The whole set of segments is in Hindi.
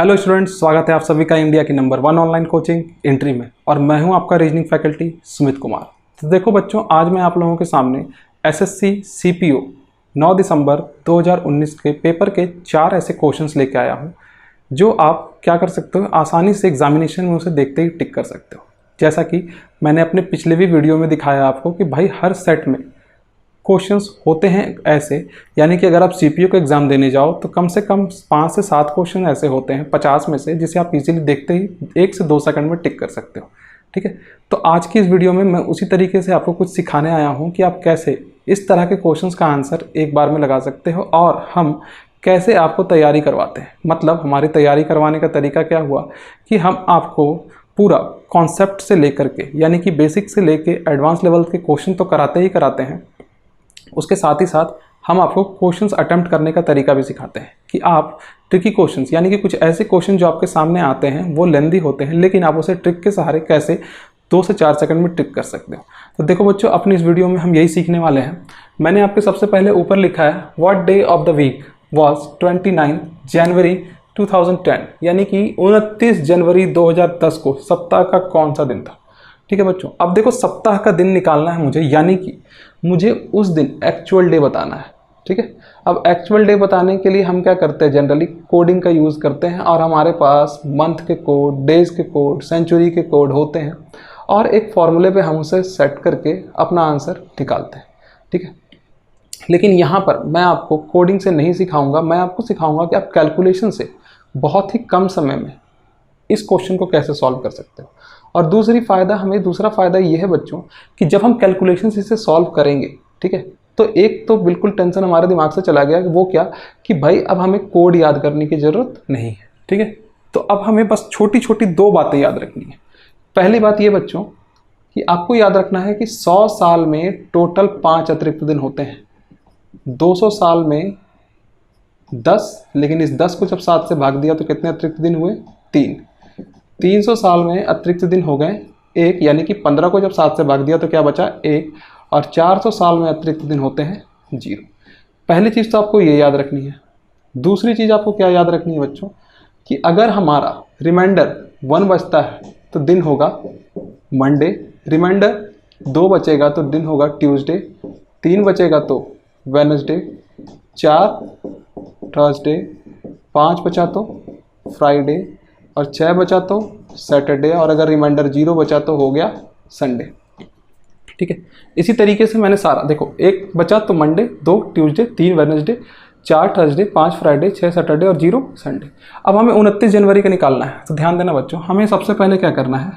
हेलो स्टूडेंट्स, स्वागत है आप सभी का इंडिया की नंबर 1 ऑनलाइन कोचिंग एंट्री में। और मैं हूं आपका रीजनिंग फैकल्टी सुमित कुमार। तो देखो बच्चों, आज मैं आप लोगों के सामने एसएससी सीपीओ 9 दिसंबर 2019 के पेपर के 4 ऐसे क्वेश्चंस लेके आया हूं जो आप क्या कर सकते हो, आसानी से एग्जामिनेशन में उसे देखते ही टिक कर सकते हो। जैसा कि मैंने अपने पिछले भी वीडियो में दिखाया आपको कि भाई हर सेट में क्वेश्चंस होते हैं ऐसे, यानी कि अगर आप सीपीयू का एग्ज़ाम देने जाओ तो कम से कम 5 से 7 क्वेश्चन ऐसे होते हैं 50 में से, जिसे आप इजीली देखते ही 1 से 2 सेकंड में टिक कर सकते हो। ठीक है, तो आज की इस वीडियो में मैं उसी तरीके से आपको कुछ सिखाने आया हूं कि आप कैसे इस तरह के क्वेश्चंस का आंसर एक बार में लगा सकते हो और हम कैसे आपको तैयारी करवाते हैं। मतलब हमारी तैयारी करवाने का तरीका क्या हुआ कि हम आपको पूरा कॉन्सेप्ट से लेकर के, यानी कि बेसिक से लेके एडवांस लेवल के क्वेश्चन तो कराते ही कराते हैं, उसके साथ ही साथ हम आपको क्वेश्चंस अटेम्प्ट करने का तरीका भी सिखाते हैं कि आप ट्रिकी क्वेश्चंस, यानी कि कुछ ऐसे क्वेश्चन जो आपके सामने आते हैं वो लेंदी होते हैं, लेकिन आप उसे ट्रिक के सहारे कैसे 2 से 4 सेकंड में ट्रिक कर सकते हो। तो देखो बच्चों, अपनी इस वीडियो में हम यही सीखने वाले हैं। मैंने आपके सबसे पहले ऊपर लिखा है what day of the week was 29 January 2010, यानी कि 29 जनवरी 2010 को सप्ताह का कौन सा दिन था। ठीक है बच्चों, अब देखो सप्ताह का दिन निकालना है मुझे, यानी कि मुझे उस दिन एक्चुअल डे बताना है। ठीक है, अब एक्चुअल डे बताने के लिए हम क्या करते हैं, जनरली कोडिंग का यूज़ करते हैं और हमारे पास मंथ के कोड, डेज के कोड, सेंचुरी के कोड होते हैं और एक फॉर्मूले पे हम उसे सेट करके अपना आंसर निकालते हैं। ठीक है, लेकिन यहाँ पर मैं आपको कोडिंग से नहीं सिखाऊंगा, मैं आपको सिखाऊंगा कि आप कैलकुलेशन से बहुत ही कम समय में इस क्वेश्चन को कैसे सॉल्व कर सकते हो। और दूसरा फ़ायदा ये है बच्चों कि जब हम कैलकुलेशन से इसे सॉल्व करेंगे, ठीक है, तो एक तो बिल्कुल टेंशन हमारे दिमाग से चला गया कि वो क्या कि भाई अब हमें कोड याद करने की ज़रूरत नहीं है। ठीक है, तो अब हमें बस छोटी छोटी 2 बातें याद रखनी है। पहली बात ये बच्चों कि आपको याद रखना है कि 100 साल में टोटल 5 अतिरिक्त दिन होते हैं, 200 साल में 10, लेकिन इस 10 को जब 7 से भाग दिया तो कितने अतिरिक्त दिन हुए, 3। 300 साल में अतिरिक्त दिन हो गए 1, यानी कि 15 को जब 7 से भाग दिया तो क्या बचा, 1। और 400 साल में अतिरिक्त दिन होते हैं 0। पहली चीज़ तो आपको ये याद रखनी है। दूसरी चीज़ आपको क्या याद रखनी है बच्चों कि अगर हमारा रिमाइंडर 1 बचता है तो दिन होगा मंडे, रिमाइंडर 2 बचेगा तो दिन होगा ट्यूसडे, 3 बचेगा तो वेडनेसडे, 4 थर्सडे, 5 बचा तो फ्राइडे और 6 बचा तो सैटरडे, और अगर रिमाइंडर 0 बचा तो हो गया संडे। ठीक है, इसी तरीके से मैंने सारा देखो, 1 बचा तो Monday, 2 Tuesday, 3 Wednesday, 4 Thursday, 5 Friday, 6 Saturday और 0 संडे। अब हमें 29 जनवरी का निकालना है। तो ध्यान देना बच्चों, हमें सबसे पहले क्या करना है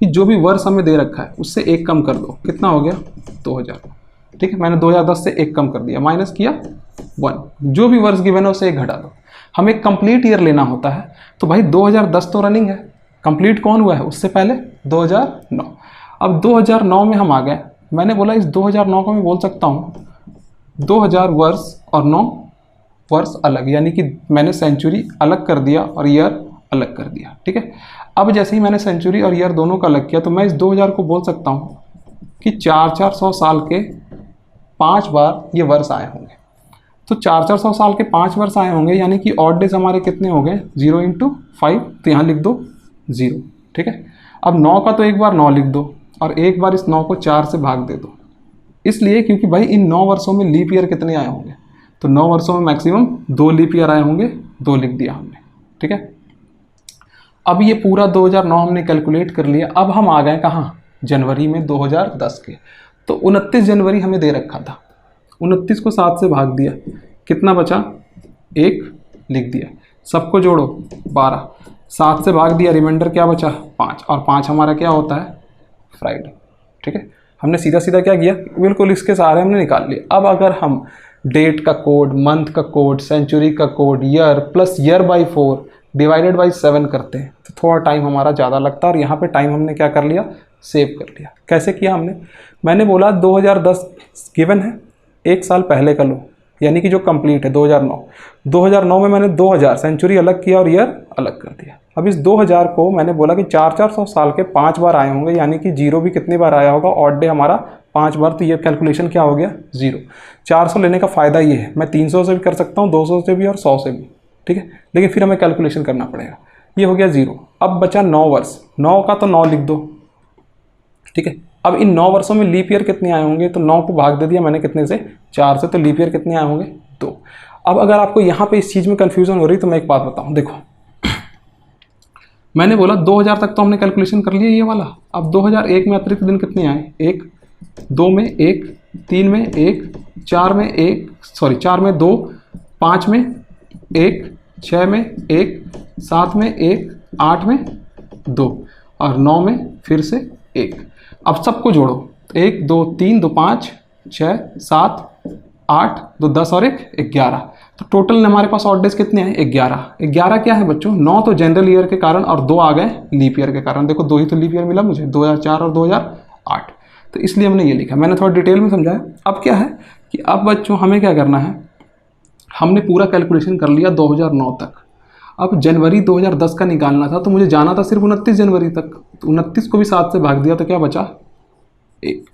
कि जो भी वर्ष हमें दे रखा है उससे 1 कम कर दो। कितना हो गया, 2000। ठीक है, मैंने 2010 से 1 कम कर दिया, माइनस किया 1। जो भी वर्ष गिवन है उसे 1 घटा दो। हमें कंप्लीट ईयर लेना होता है, तो भाई 2010 तो रनिंग है, कंप्लीट कौन हुआ है उससे पहले 2009। अब 2009 में हम आ गए, मैंने बोला इस 2009 को मैं बोल सकता हूँ 2000 वर्ष और 9 वर्ष अलग, यानी कि मैंने सेंचुरी अलग कर दिया और ईयर अलग कर दिया। ठीक है, अब जैसे ही मैंने सेंचुरी और ईयर दोनों का अलग किया तो मैं इस 2000 को बोल सकता हूँ कि 400 साल के 5 बार ये वर्ष आए होंगे। तो 400 साल के 5 वर्ष आए होंगे, यानी कि ऑड डेज हमारे कितने हो गए, 0 × 5, तो यहाँ लिख दो 0। ठीक है, अब 9 का तो एक बार 9 लिख दो और एक बार इस 9 को 4 से भाग दे दो, इसलिए क्योंकि भाई इन 9 वर्षों में लीप ईयर कितने आए होंगे, तो 9 वर्षों में मैक्सिमम 2 लीप ईयर आए होंगे, 2 लिख दिया हमने। ठीक है, अब ये पूरा 2009 हमने कैलकुलेट कर लिया। अब हम आ गए कहाँ, जनवरी में 2010 के। तो 29 जनवरी हमें दे रखा था, 29 को 7 से भाग दिया, कितना बचा, 1 लिख दिया, सबको जोड़ो 12, 7 से भाग दिया, रिमाइंडर क्या बचा 5, और 5 हमारा क्या होता है, फ्राइडे। ठीक है, हमने सीधा सीधा क्या किया, बिल्कुल इसके सहारे हमने निकाल लिया। अब अगर हम डेट का कोड, मंथ का कोड, सेंचुरी का code, year plus year by 4 divided by 7 करते हैं तो थोड़ा टाइम हमारा ज़्यादा लगता है, और यहाँ पे टाइम हमने क्या कर लिया, सेव कर लिया। कैसे किया हमने, मैंने बोला 2010 गिवन है, 1 साल पहले का लो, यानी कि जो कंप्लीट है 2009 में मैंने 2000 सेंचुरी अलग किया और ईयर अलग कर दिया। अब इस 2000 को मैंने बोला कि 400 साल के 5 बार आए होंगे, यानी कि 0 भी कितनी बार आया होगा, ऑड डे हमारा 5 बार, तो ये कैलकुलेशन क्या हो गया, 0। 400 लेने का फ़ायदा ये है, मैं 300 से भी कर सकता हूँ, 200 से भी और 100 से भी। ठीक है, लेकिन फिर हमें कैलकुलेशन करना पड़ेगा। ये हो गया 0। अब बचा 9 वर्ष, 9 का तो 9 लिख दो, ठीक है। अब इन 9 वर्षों में लीप ईयर कितने आए होंगे, तो 9 को भाग दे दिया मैंने कितने से, 4 से, तो लीप ईयर कितने आए होंगे, 2। अब अगर आपको यहाँ पे इस चीज़ में कन्फ्यूजन हो रही तो मैं एक बात बताऊँ, देखो मैंने बोला 2000 तक तो हमने कैलकुलेशन कर लिया ये वाला। अब 2001 में अतिरिक्त दिन कितने आए, 1, 2 में 1, 3 में 1, 4 में 1, सॉरी 4 में 2, 5 में 1, 6 में 1, 7 में 1, 8 में 2 और 9 में फिर से 1। अब सबको जोड़ो, 1 2 3 2 5 6 7 8 2 10 और 1 11। तो टोटल हमारे पास ऑड डेज कितने हैं, 11। 11 क्या है बच्चों, 9 तो जनरल ईयर के कारण और 2 आ गए लीप ईयर के कारण। देखो 2 ही तो लीप ईयर मिला मुझे, 2004 और 2008, तो इसलिए हमने ये लिखा। मैंने थोड़ा डिटेल में समझाया। अब क्या है कि अब बच्चों हमें क्या करना है, हमने पूरा कैलकुलेशन कर लिया 2009 तक। अब जनवरी 2010 का निकालना था, तो मुझे जाना था सिर्फ 29 जनवरी तक। तो 29 को भी 7 से भाग दिया तो क्या बचा, 1।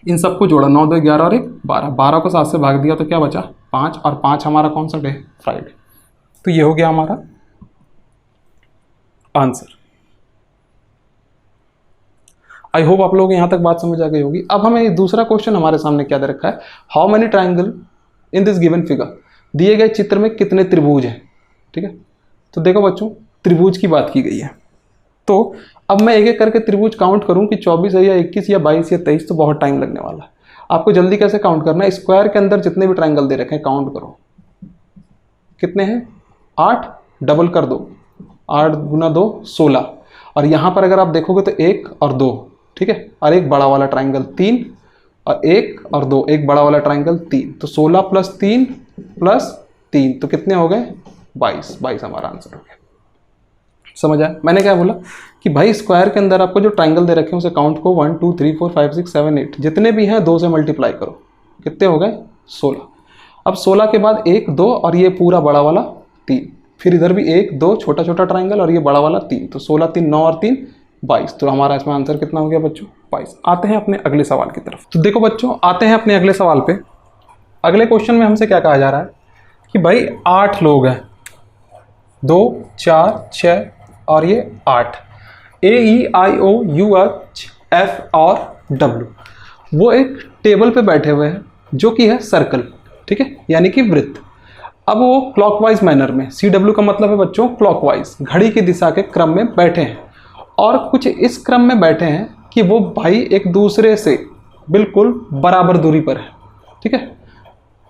इन सबको जोड़ा, 9 2 11 और 1 12। 12 को 7 से भाग दिया तो क्या बचा, 5, और 5 हमारा कौन सा डे, फ्राइडे। तो ये हो गया हमारा आंसर। आई होप आप लोगों को यहां तक बात समझ आ गई होगी। अब हमें दूसरा क्वेश्चन हमारे सामने क्या दे रखा है, how many triangle in this given figure. दिए गए चित्र में कितने त्रिभुज हैं, ठीक है। तो देखो बच्चों, त्रिभुज की बात की गई है, तो अब मैं एक एक करके त्रिभुज काउंट करूं कि 24 है या 21 या 22 या 23, तो बहुत टाइम लगने वाला है। आपको जल्दी कैसे काउंट करना है, स्क्वायर के अंदर जितने भी ट्राइंगल दे रखे हैं काउंट करो, कितने हैं, 8, डबल कर दो, 8 गुना 2 16। और यहाँ पर अगर आप देखोगे तो 1 और 2, ठीक है, और एक बड़ा वाला ट्राइंगल 3, और 1 और 2, एक बड़ा वाला ट्राइंगल 3, तो 16 + 3 + 3 तो कितने हो गए, 22 हमारा आंसर हो गया। समझ आया। मैंने क्या बोला कि भाई स्क्वायर के अंदर आपको जो ट्राइंगल दे रखे हैं उसे काउंट को 1 2 3 4 5 6 7 8 जितने भी हैं 2 से मल्टीप्लाई करो, कितने हो गए, 16। अब 16 के बाद 1 2 और ये पूरा बड़ा वाला 3, फिर इधर भी 1 2 छोटा छोटा ट्राइंगल और ये बड़ा वाला 3, तो 16 3 9 और 3 22। तो हमारा इसमें आंसर कितना हो गया बच्चों, 22। आते हैं अपने अगले सवाल की तरफ। तो देखो बच्चों, आते हैं अपने अगले सवाल पे। अगले क्वेश्चन में हमसे क्या कहा जा रहा है कि भाई 8 लोग हैं, 2 4 6 और ये 8, AEIOUHF और W, वो एक टेबल पे बैठे हुए हैं जो कि है सर्कल, ठीक है, यानी कि वृत्त। अब वो क्लॉकवाइज मैनर में, CW का मतलब है बच्चों क्लॉकवाइज, घड़ी की दिशा के क्रम में बैठे हैं, और कुछ इस क्रम में बैठे हैं कि वो भाई एक दूसरे से बिल्कुल बराबर दूरी पर है, ठीक है।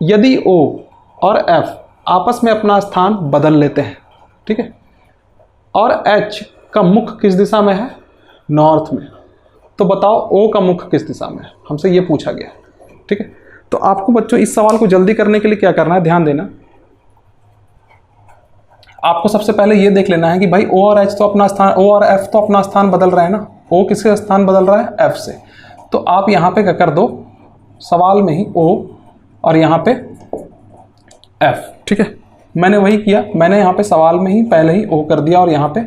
यदि O और F आपस में अपना स्थान बदल लेते हैं, ठीक है, और H का मुख किस दिशा में है, नॉर्थ में, तो बताओ O का मुख किस दिशा में है, हमसे ये पूछा गया, ठीक है। तो आपको बच्चों इस सवाल को जल्दी करने के लिए क्या करना है, ध्यान देना। आपको सबसे पहले ये देख लेना है कि भाई O और H तो अपना स्थान, O और F तो अपना स्थान बदल रहे हैं ना, O किसके स्थान बदल रहा है, F से। तो आप यहाँ पे क्या कर दो, सवाल में ही O और यहाँ पे F, ठीक है। मैंने वही किया, मैंने यहाँ पे सवाल में ही पहले ही O कर दिया और यहाँ पे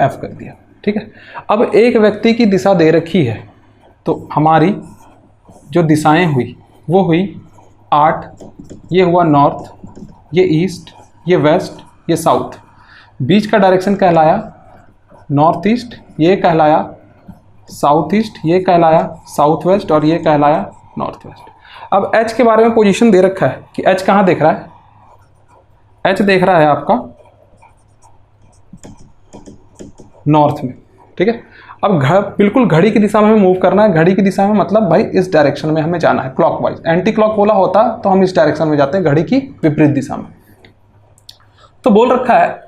F कर दिया, ठीक है। अब एक व्यक्ति की दिशा दे रखी है, तो हमारी जो दिशाएं हुई वो हुई 8, ये हुआ नॉर्थ, ये ईस्ट, ये वेस्ट, ये साउथ। बीच का डायरेक्शन कहलाया नॉर्थ ईस्ट, ये कहलाया साउथ ईस्ट, ये कहलाया साउथ वेस्ट और ये कहलाया नॉर्थ वेस्ट। अब H के बारे में पोजीशन दे रखा है कि H कहाँ देख रहा है, H देख रहा है आपका नॉर्थ में, ठीक है। अब बिल्कुल घड़ी की दिशा में हमें मूव करना है, घड़ी की दिशा में मतलब भाई इस डायरेक्शन में हमें जाना है, क्लॉकवाइज। एंटी क्लॉक बोला होता तो हम इस डायरेक्शन में जाते हैं, घड़ी की विपरीत दिशा में। तो बोल रखा है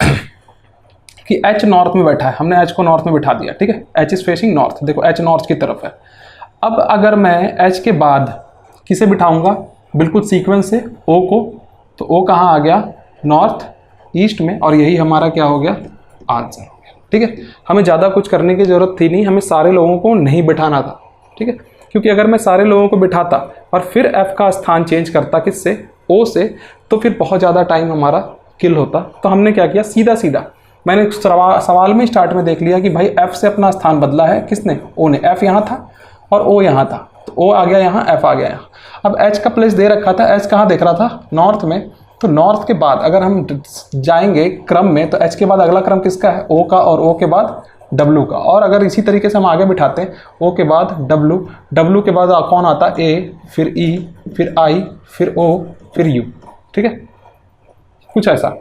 कि H नॉर्थ में बैठा है, हमने H को नॉर्थ में बिठा दिया, ठीक है। H इज फेसिंग नॉर्थ, देखो H नॉर्थ की तरफ है। अब अगर मैं H के बाद किसे बिठाऊंगा, बिल्कुल सीक्वेंस से O को, तो O कहाँ आ गया, नॉर्थ ईस्ट में, और यही हमारा क्या हो गया, आंसर हो गया, ठीक है। हमें ज़्यादा कुछ करने की ज़रूरत थी नहीं, हमें सारे लोगों को नहीं बिठाना था, ठीक है। क्योंकि अगर मैं सारे लोगों को बिठाता और फिर F का स्थान चेंज करता किससे, O से, तो फिर बहुत ज़्यादा टाइम हमारा किल होता। तो हमने क्या किया, सीधा सीधा मैंने सवाल में स्टार्ट में देख लिया कि भाई F से अपना स्थान बदला है किसने, O ने। F यहाँ था और O यहाँ था, तो O आ गया यहाँ, F आ गया यहाँ। अब H का प्लेस दे रखा था, H कहाँ देख रहा था, नॉर्थ में, तो नॉर्थ के बाद अगर हम जाएंगे क्रम में तो एच के बाद अगला क्रम किसका है, ओ का, और ओ के बाद डब्ल्यू का। और अगर इसी तरीके से हम आगे बिठाते हैं, ओ के बाद डब्ल्यू, डब्ल्यू के बाद कौन आता है, ए, फिर ई, फिर आई, फिर ओ, फिर यू। ठीक है, कुछ ऐसा।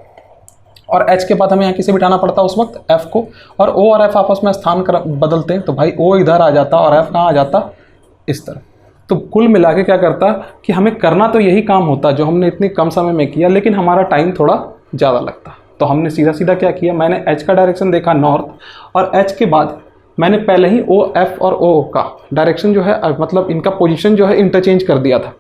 और एच के बाद हमें यहाँ किसे बिठाना पड़ता है उस वक्त, एफ को। और ओ और एफ आपस में स्थान बदलते हैं, तो भाई ओ इधर आ जाता और एफ कहाँ आ जाता, इस तरफ। तो कुल मिला के क्या करता कि हमें करना तो यही काम होता जो हमने इतने कम समय में किया, लेकिन हमारा टाइम थोड़ा ज़्यादा लगता। तो हमने सीधा सीधा क्या किया, मैंने एच का डायरेक्शन देखा नॉर्थ, और एच के बाद मैंने पहले ही ओ, एफ और ओ का डायरेक्शन जो है, मतलब इनका पोजीशन जो है इंटरचेंज कर दिया था।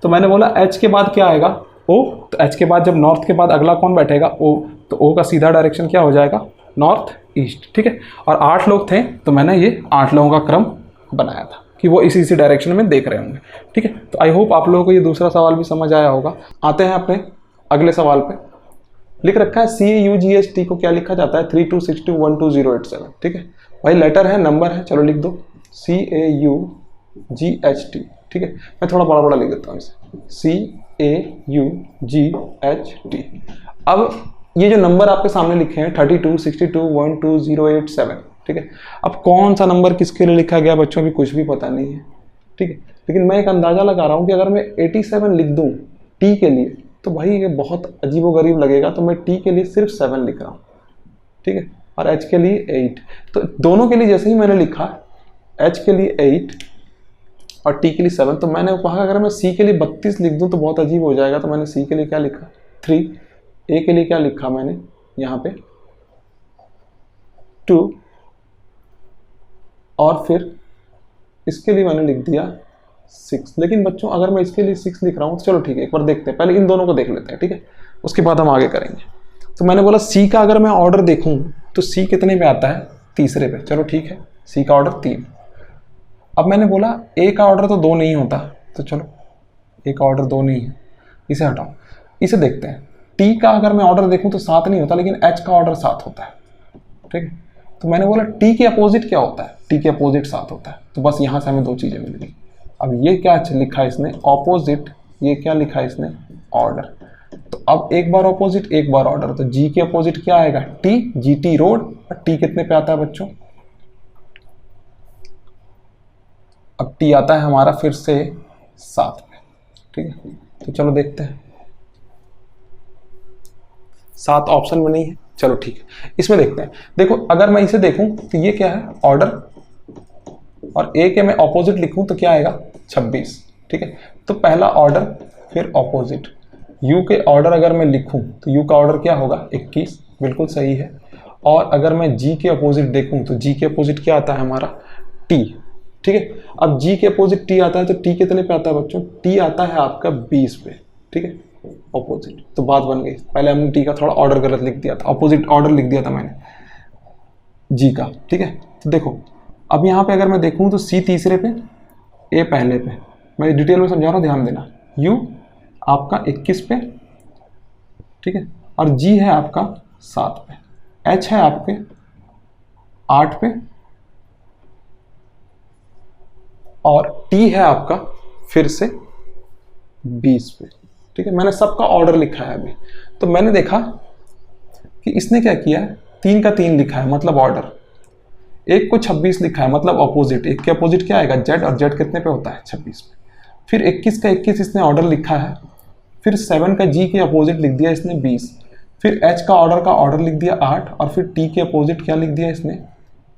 तो मैंने बोला एच के बाद क्या आएगा, ओ, तो एच के बाद जब नॉर्थ के बाद अगला कौन बैठेगा, ओ, तो ओ का सीधा डायरेक्शन क्या हो जाएगा, नॉर्थ ईस्ट। ठीक है, और 8 लोग थे तो मैंने ये 8 लोगों का क्रम बनाया था कि वो इसी डायरेक्शन में देख रहे होंगे। ठीक है, तो आई होप आप लोगों को ये दूसरा सवाल भी समझ आया होगा। आते हैं अपने अगले सवाल पे। लिख रखा है CAUGHT को क्या लिखा जाता है, 32621207। ठीक है भाई, लेटर है, नंबर है, चलो लिख दो CAUGHT। ठीक है, मैं थोड़ा बड़ा बड़ा लिख देता हूँ इसे, CAUGHT। अब ये जो नंबर आपके सामने लिखे हैं 32621207, ठीक है। अब कौन सा नंबर किसके लिए लिखा गया बच्चों भी कुछ भी पता नहीं है। ठीक है, लेकिन मैं एक अंदाज़ा लगा रहा हूँ कि अगर मैं 87 लिख दूँ टी के लिए तो भाई ये बहुत अजीबोगरीब लगेगा, तो मैं टी के लिए सिर्फ 7 लिख रहा हूँ। ठीक है, और एच के लिए 8। तो दोनों के लिए जैसे ही मैंने लिखा, एच के लिए 8 और टी के लिए 7, तो मैंने कहा अगर मैं सी के लिए 32 लिख दूँ तो बहुत अजीब हो जाएगा, तो मैंने सी के लिए क्या लिखा 3, ए के लिए क्या लिखा मैंने यहाँ पे 2, और फिर इसके लिए मैंने लिख दिया 6। लेकिन बच्चों अगर मैं इसके लिए 6 लिख रहा हूँ तो चलो ठीक है, एक बार देखते हैं, पहले इन दोनों को देख लेते हैं। ठीक है, उसके बाद हम आगे करेंगे। तो मैंने बोला सी का अगर मैं ऑर्डर देखूँ तो सी कितने पे आता है, तीसरे पे। चलो ठीक है, सी का ऑर्डर 3। अब मैंने बोला ए का ऑर्डर तो 2 नहीं होता, तो चलो ए का ऑर्डर 2 नहीं है, इसे हटाओ, इसे देखते हैं। टी का अगर मैं ऑर्डर देखूँ तो 7 नहीं होता, लेकिन एच का ऑर्डर 7 होता है। ठीक है, तो मैंने बोला टी के अपोजिट क्या होता है, टी के अपोजिट 7 होता है। तो बस यहाँ से हमें 2 चीज़ें मिल गई। अब ये क्या लिखा है इसने, ऑपोजिट, ये क्या लिखा है इसने, ऑर्डर। तो अब एक बार ऑपोजिट एक बार ऑर्डर, तो जी के अपोजिट क्या आएगा, टी, जी टी रोड। और टी कितने पे आता है बच्चों, अब टी आता है हमारा फिर से 7 पे। ठीक है, तो चलो देखते हैं, 7 ऑप्शन में नहीं है, चलो ठीक है, इसमें देखते हैं। देखो अगर मैं इसे देखूं तो ये क्या है, ऑर्डर, और ए के मैं ऑपोजिट लिखूं तो क्या आएगा 26। ठीक है, तो पहला ऑर्डर फिर ऑपोजिट। यू के ऑर्डर अगर मैं लिखूं तो यू का ऑर्डर क्या होगा 21, बिल्कुल सही है। और अगर मैं जी के अपोजिट देखूं तो जी के अपोजिट क्या आता है हमारा, टी। ठीक है, अब जी के अपोजिट टी आता है तो टी कितने पे आता है बच्चों, टी आता है आपका 20 पे। ठीक है, ऑपोजिट, तो बात बन गई। पहले हमने टी का थोड़ा ऑर्डर गलत लिख दिया था, ऑपोजिट ऑर्डर लिख दिया था मैंने जी का। ठीक है, तो देखो अब यहाँ पे अगर मैं देखूँ तो सी तीसरे पे, ए पहले पे। मैं डिटेल में समझा रहा हूँ, ध्यान देना। यू आपका 21 पे, ठीक है, और जी है आपका 7 पे, एच है आपके 8 पे, और टी है आपका फिर से 20 पे। ठीक है, मैंने सबका ऑर्डर लिखा है अभी। तो मैंने देखा कि इसने क्या किया है, 3 का 3 लिखा है मतलब ऑर्डर, एक को 26 लिखा है मतलब अपोजिट। एक के अपोजिट क्या आएगा, जेड, और जेड कितने पे होता है 26 पे। फिर 21 का 21 इसने ऑर्डर लिखा है, फिर 7 का जी के अपोजिट लिख दिया इसने 20, फिर एच का ऑर्डर लिख दिया 8, और फिर टी के अपोजिट क्या लिख दिया इसने,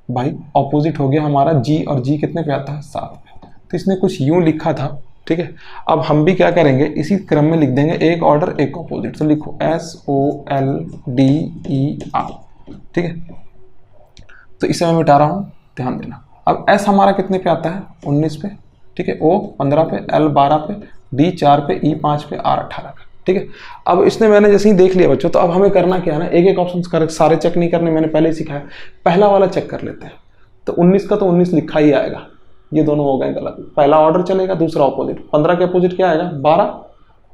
भाई अपोजिट हो गया हमारा जी, और जी कितने पे आता है 7 पे। तो इसने कुछ यूँ लिखा था। ठीक है, अब हम भी क्या करेंगे, इसी क्रम में लिख देंगे, एक ऑर्डर एक अपोजिट। तो लिखो SOLDER। ठीक है, तो इसे मैं मिटा रहा हूँ, ध्यान देना। अब एस हमारा कितने पे आता है 19 पे। ठीक है, ओ 15 पे, एल 12 पे, डी 4 पे, ई 5 पे, आर 18 पे। ठीक है, अब इसने मैंने जैसे ही देख लिया बच्चों, तो अब हमें करना क्या है ना, एक एक ऑप्शन सारे चेक नहीं करने, मैंने पहले ही सिखाया। पहला वाला चेक कर लेते हैं। तो 19 का तो 19 लिखा ही आएगा, ये दोनों हो गए गलत। पहला ऑर्डर चलेगा, दूसरा ऑपोजिट। 15 के अपोजिट क्या आएगा 12,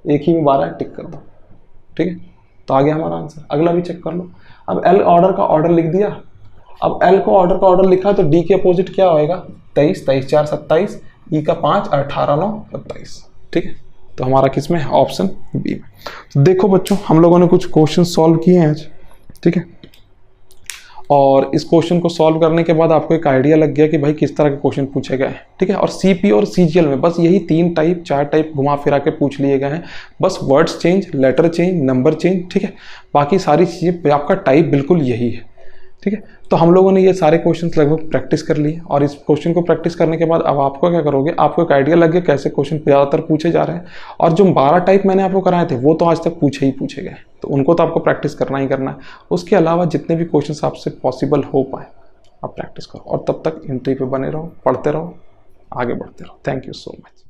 एक ही में 12 टिक कर दो। ठीक है, तो आ गया हमारा आंसर। अगला भी चेक कर लो। अब एल ऑर्डर का ऑर्डर लिख दिया। अब एल को ऑर्डर का ऑर्डर लिखा तो डी के अपोजिट क्या होएगा 23, 23 4 27, ई का 5, 18 9 27। ठीक है, तो हमारा किस में है? ऑप्शन बी में। तो देखो बच्चों, हम लोगों ने कुछ क्वेश्चन सॉल्व किए हैं आज, ठीक है। और इस क्वेश्चन को सॉल्व करने के बाद आपको एक आइडिया लग गया कि भाई किस तरह के क्वेश्चन पूछे गए हैं, ठीक है। और सीपी और सीजीएल में बस यही 4 टाइप घुमा फिरा के पूछ लिए गए हैं, बस words change, letter change, number change, ठीक है। बाकी सारी चीज़ें आपका टाइप बिल्कुल यही है, ठीक है। तो हम लोगों ने ये सारे क्वेश्चंस लगभग प्रैक्टिस कर लिए, और इस क्वेश्चन को प्रैक्टिस करने के बाद अब आपको क्या करोगे, आपको एक आइडिया लग गया कैसे क्वेश्चन ज़्यादातर पूछे जा रहे हैं। और जो 12 टाइप मैंने आपको कराए थे वो तो आज तक पूछे गए, तो उनको तो आपको प्रैक्टिस करना ही करना है। उसके अलावा जितने भी क्वेश्चन आपसे पॉसिबल हो पाए आप प्रैक्टिस करो, और तब तक एंट्री पे बने रहो, पढ़ते रहो, आगे बढ़ते रहो। Thank you so much.